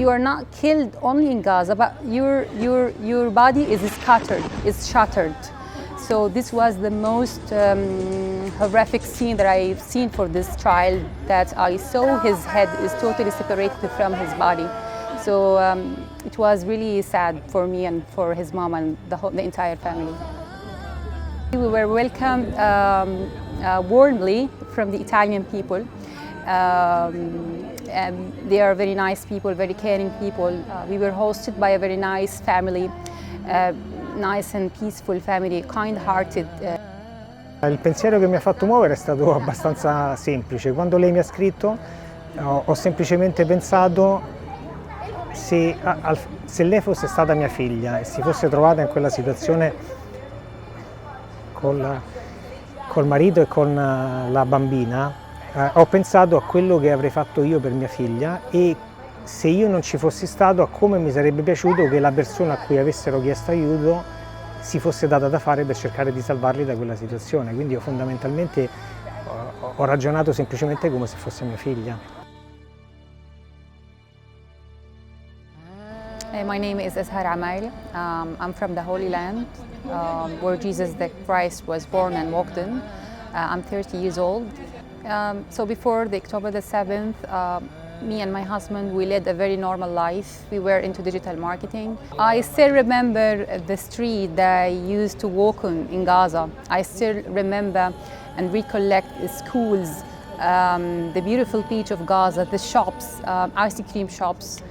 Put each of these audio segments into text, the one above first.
you are not killed only in Gaza, but your body is scattered, is shattered. So this was the most horrific scene that I've seen for this child, that I saw his head is totally separated from his body. So it was really sad for me and for his mom and the entire family. We were welcomed warmly from the Italian people. And they are very nice people, very caring people. We were hosted by a very nice family. Nice and peaceful family, kind-hearted. Il pensiero che mi ha fatto muovere è stato abbastanza semplice. Quando lei mi ha scritto ho semplicemente pensato se lei fosse stata mia figlia e si fosse trovata in quella situazione col marito e con la bambina, ho pensato a quello che avrei fatto io per mia figlia e se io non ci fossi stato, a come mi sarebbe piaciuto che la persona a cui avessero chiesto aiuto si fosse data da fare per cercare di salvarli da quella situazione. Quindi io fondamentalmente ho ragionato semplicemente come se fosse mia figlia. My name is Azhaar. I'm from the Holy Land, where Jesus the Christ was born and walked in. I'm 30 years old. So before the October the 7th, me and my husband, we led a very normal life. We were into digital marketing. I still remember the street that I used to walk on in Gaza. I still remember and recollect the schools, the beautiful beach of Gaza, the shops, ice cream shops,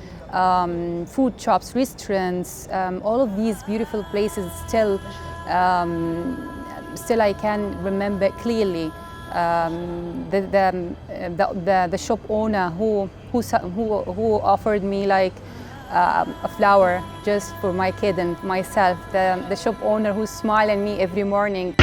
food shops, restaurants, all of these beautiful places still I can remember clearly. The shop owner who offered me like a flower just for my kid and myself, the shop owner who smiled at me every morning.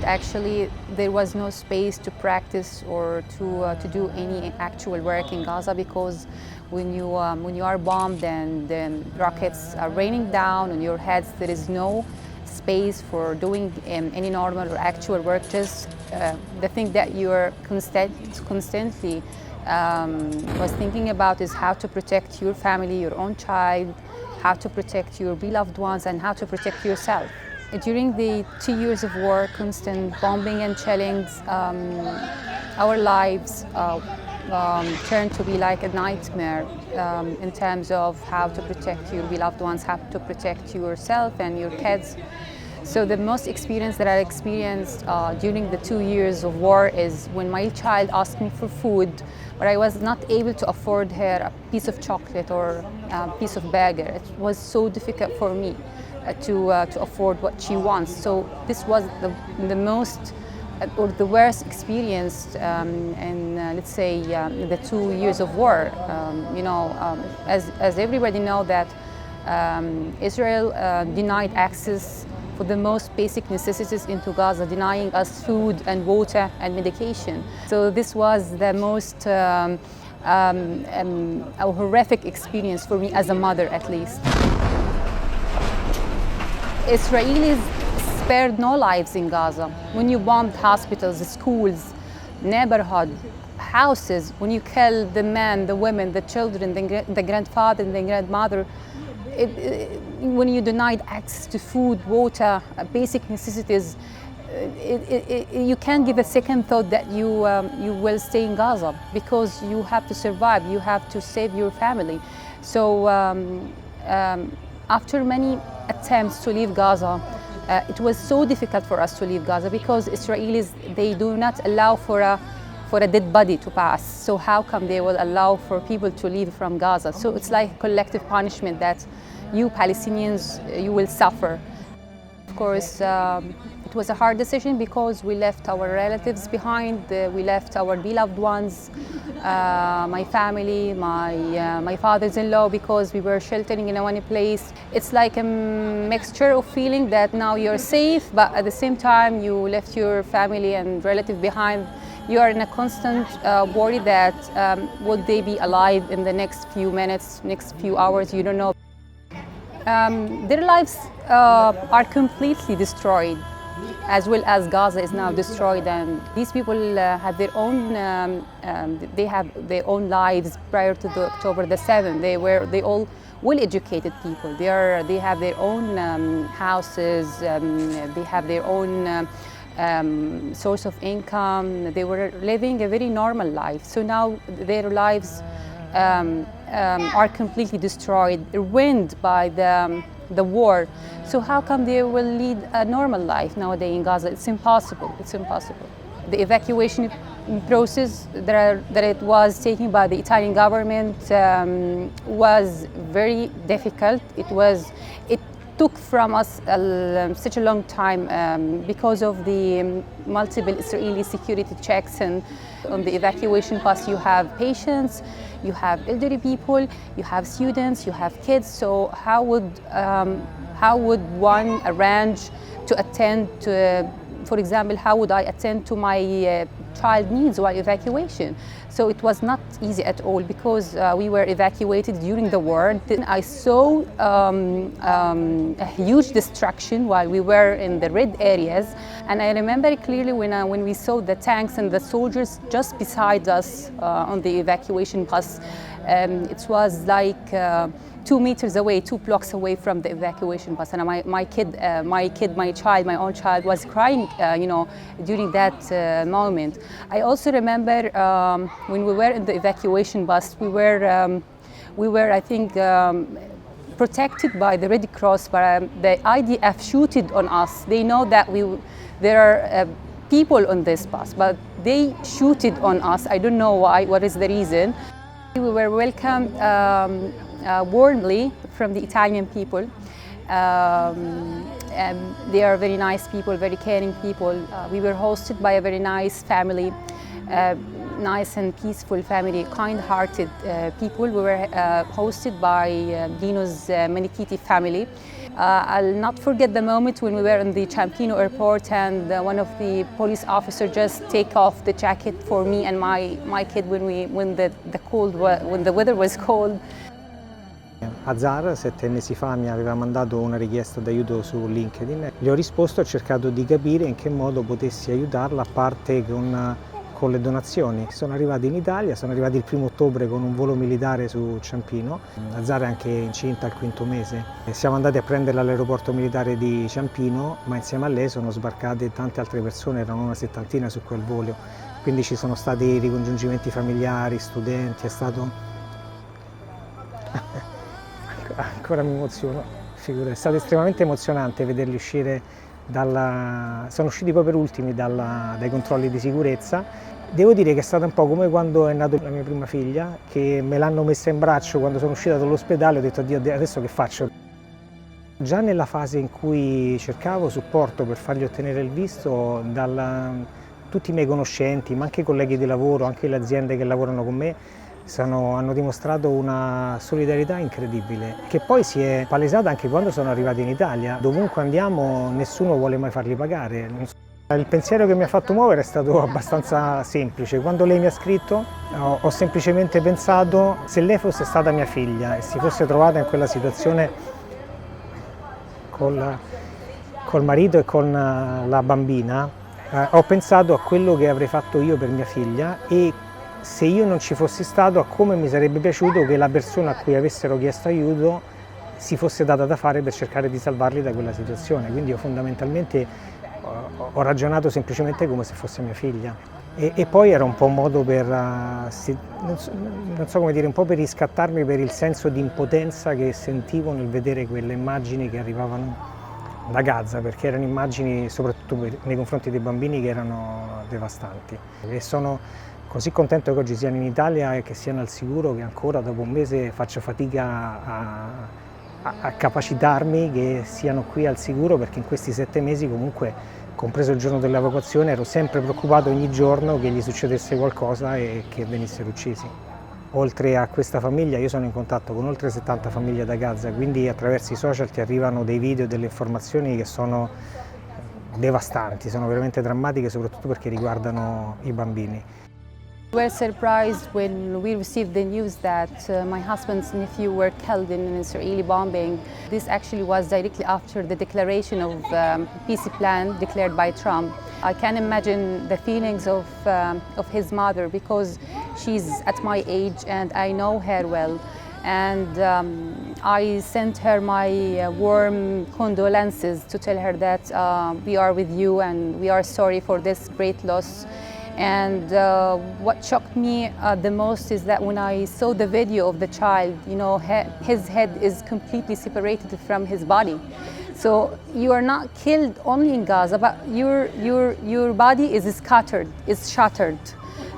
Actually, there was no space to practice or to do any actual work in Gaza, because when you are bombed and the rockets are raining down on your heads, there is no space for doing any normal or actual work. Just the thing that you are constantly was thinking about is how to protect your family, your own child, how to protect your beloved ones, and how to protect yourself. During the 2 years of war, constant bombing and shellings, our lives turned to be like a nightmare in terms of how to protect your beloved ones, how to protect yourself and your kids. So the most experience that I experienced during the 2 years of war is when my child asked me for food, but I was not able to afford her a piece of chocolate or a piece of burger. It was so difficult for me to afford what she wants. So this was the most or the worst experience in let's say the 2 years of war. As everybody know that Israel denied access for the most basic necessities into Gaza, denying us food and water and medication. So this was the most a horrific experience for me as a mother, at least. Israelis spared no lives in Gaza. When you bombed hospitals, schools, neighborhood, houses, when you killed the men, the women, the children, the grandfather and the grandmother, when you denied access to food, water, basic necessities, you can't give a second thought that you will stay in Gaza, because you have to survive, you have to save your family. So after many attempts to leave Gaza, it was so difficult for us to leave Gaza, because Israelis, they do not allow for a dead body to pass. So how come they will allow for people to leave from Gaza? So it's like a collective punishment that you Palestinians, you will suffer. Of course, it was a hard decision, because we left our relatives behind, we left our beloved ones, my family, my fathers-in-law, because we were sheltering in one place. It's like a mixture of feeling that now you're safe, but at the same time you left your family and relative behind. You are in a constant worry that will they be alive in the next few minutes, next few hours, you don't know. Their lives are completely destroyed. as well as Gaza is now destroyed, and these people had their own, they have their own lives prior to the October the 7th. They all well-educated people. They have their own houses. They have their own source of income. They were living a very normal life. So now their lives are completely destroyed, ruined by the war. So how come they will lead a normal life nowadays in Gaza? It's impossible. It's impossible. The evacuation process that it was taken by the Italian government was very difficult. It took from us such a long time because of the multiple Israeli security checks. And on the evacuation bus, you have patients, you have elderly people, you have students, you have kids. So how would one arrange to attend to, for example, how would I attend to my child needs while evacuation? So it was not easy at all because we were evacuated during the war. Then I saw a huge destruction while we were in the red areas. And I remember clearly when we saw the tanks and the soldiers just beside us on the evacuation bus. It was like 2 meters away, 2 blocks away from the evacuation bus, and my own child was crying, during that moment. I also remember when we were in the evacuation bus, we were, I think, protected by the Red Cross, but the IDF shooted on us. They know that there are people on this bus, but they shooted on us. I don't know why. What is the reason? We were welcomed warmly from the Italian people. And they are very nice people, very caring people. We were hosted by a very nice family, nice and peaceful family, kind-hearted people. We were hosted by Dino's Menikiti family. I'll not forget the moment when we were in the Ciampino airport and one of the police officers just take off the jacket for me and my kid when the weather was cold. Azhaar 7 mesi fa mi aveva mandato una richiesta d'aiuto su LinkedIn. Le ho risposto e ho cercato di capire in che modo potessi aiutarla, a parte con le donazioni. Sono arrivati in Italia, sono arrivati il 1° ottobre con un volo militare su Ciampino. Azhaar è anche incinta al 5° mese. Siamo andati a prenderla all'aeroporto militare di Ciampino, ma insieme a lei sono sbarcate tante altre persone, erano una 70ina su quel volo. Quindi ci sono stati ricongiungimenti familiari, studenti, è stato... Ancora mi emoziono, figura. È stato estremamente emozionante vederli uscire sono usciti poi per ultimi dai controlli di sicurezza. Devo dire che è stato un po' come quando è nata la mia prima figlia, che me l'hanno messa in braccio quando sono uscita dall'ospedale. Ho detto: Dio, adesso che faccio? Già nella fase in cui cercavo supporto per fargli ottenere il visto, tutti i miei conoscenti, ma anche i colleghi di lavoro, anche le aziende che lavorano con me, hanno dimostrato una solidarietà incredibile, che poi si è palesata anche quando sono arrivati in Italia. Dovunque andiamo nessuno vuole mai farli pagare. Il pensiero che mi ha fatto muovere è stato abbastanza semplice. Quando lei mi ha scritto ho semplicemente pensato: se lei fosse stata mia figlia e si fosse trovata in quella situazione col marito e con la bambina, ho pensato a quello che avrei fatto io per mia figlia e se io non ci fossi stato, a come mi sarebbe piaciuto che la persona a cui avessero chiesto aiuto si fosse data da fare per cercare di salvarli da quella situazione. Quindi io fondamentalmente ho ragionato semplicemente come se fosse mia figlia. E poi era un po' un modo per, non so come dire, un po' per riscattarmi per il senso di impotenza che sentivo nel vedere quelle immagini che arrivavano da Gaza, perché erano immagini, soprattutto nei confronti dei bambini, che erano devastanti. E sono così contento che oggi siano in Italia e che siano al sicuro, che ancora dopo un mese faccio fatica a capacitarmi che siano qui al sicuro, perché in questi 7 mesi comunque, compreso il giorno dell'evacuazione, ero sempre preoccupato ogni giorno che gli succedesse qualcosa e che venissero uccisi. Oltre a questa famiglia io sono in contatto con oltre 70 famiglie da Gaza, quindi attraverso i social ti arrivano dei video e delle informazioni che sono devastanti, sono veramente drammatiche, soprattutto perché riguardano i bambini. We were surprised when we received the news that my husband's nephew were killed in an Israeli bombing. This actually was directly after the declaration of peace plan declared by Trump. I can imagine the feelings of his mother, because she's at my age and I know her well. And I sent her my warm condolences to tell her that we are with you and we are sorry for this great loss. And what shocked me the most is that when I saw the video of the child, you know, his head is completely separated from his body. So you are not killed only in Gaza, but your body is scattered, is shattered.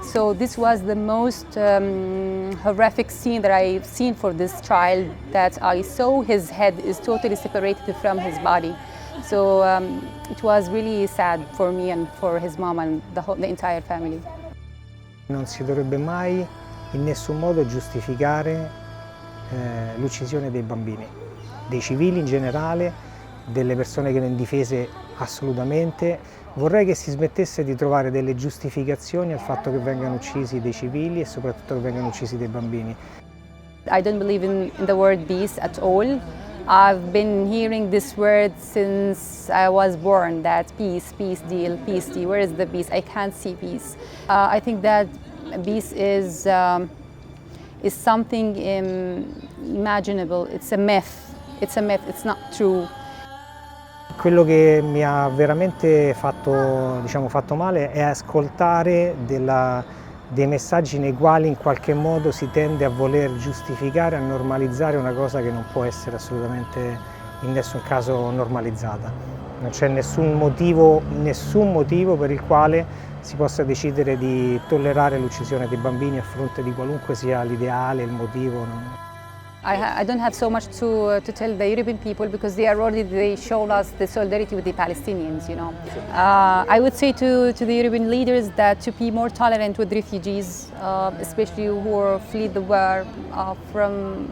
So this was the most horrific scene that I've seen for this child, that I saw his head is totally separated from his body. So it was really sad for me and for his mom and the entire family. Non si dovrebbe mai in nessun modo giustificare l'uccisione dei bambini, dei civili in generale, delle persone che ne indifese assolutamente. Vorrei che si smettesse di trovare delle giustificazioni al fatto che vengano uccisi dei civili e soprattutto che vengano uccisi dei bambini. I don't believe in the word peace at all. I've been hearing this word since I was born, that peace, peace deal, peace deal. Where is the peace? I can't see peace. I think that peace is something imaginable. It's a myth. It's a myth. It's not true. Quello che mi ha veramente fatto male è ascoltare dei messaggi nei quali in qualche modo si tende a voler giustificare, a normalizzare una cosa che non può essere assolutamente in nessun caso normalizzata. Non c'è nessun motivo per il quale si possa decidere di tollerare l'uccisione dei bambini a fronte di qualunque sia l'ideale, il motivo. I don't have so much to tell the European people, because they showed us the solidarity with the Palestinians, you know. I would say to the European leaders that to be more tolerant with refugees, especially who flee the war from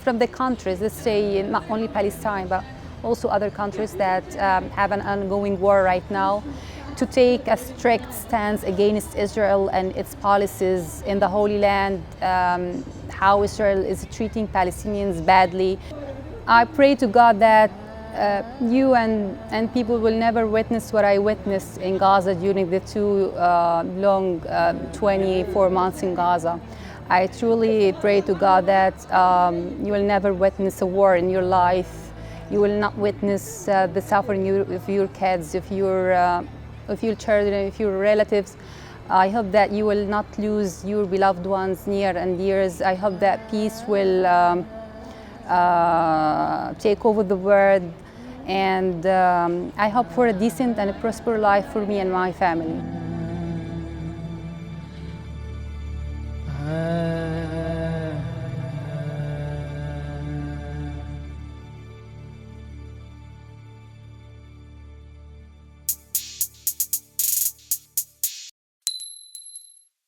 the countries, let's say not only Palestine, but also other countries that have an ongoing war right now, to take a strict stance against Israel and its policies in the Holy Land, how Israel is treating Palestinians badly. I pray to God that you and people will never witness what I witnessed in Gaza during the long 24 months in Gaza. I truly pray to God that you will never witness a war in your life. You will not witness the suffering of your kids, of your children, of your relatives. I hope that you will not lose your beloved ones near and dears. I hope that peace will take over the world, and I hope for a decent and a prosperous life for me and my family.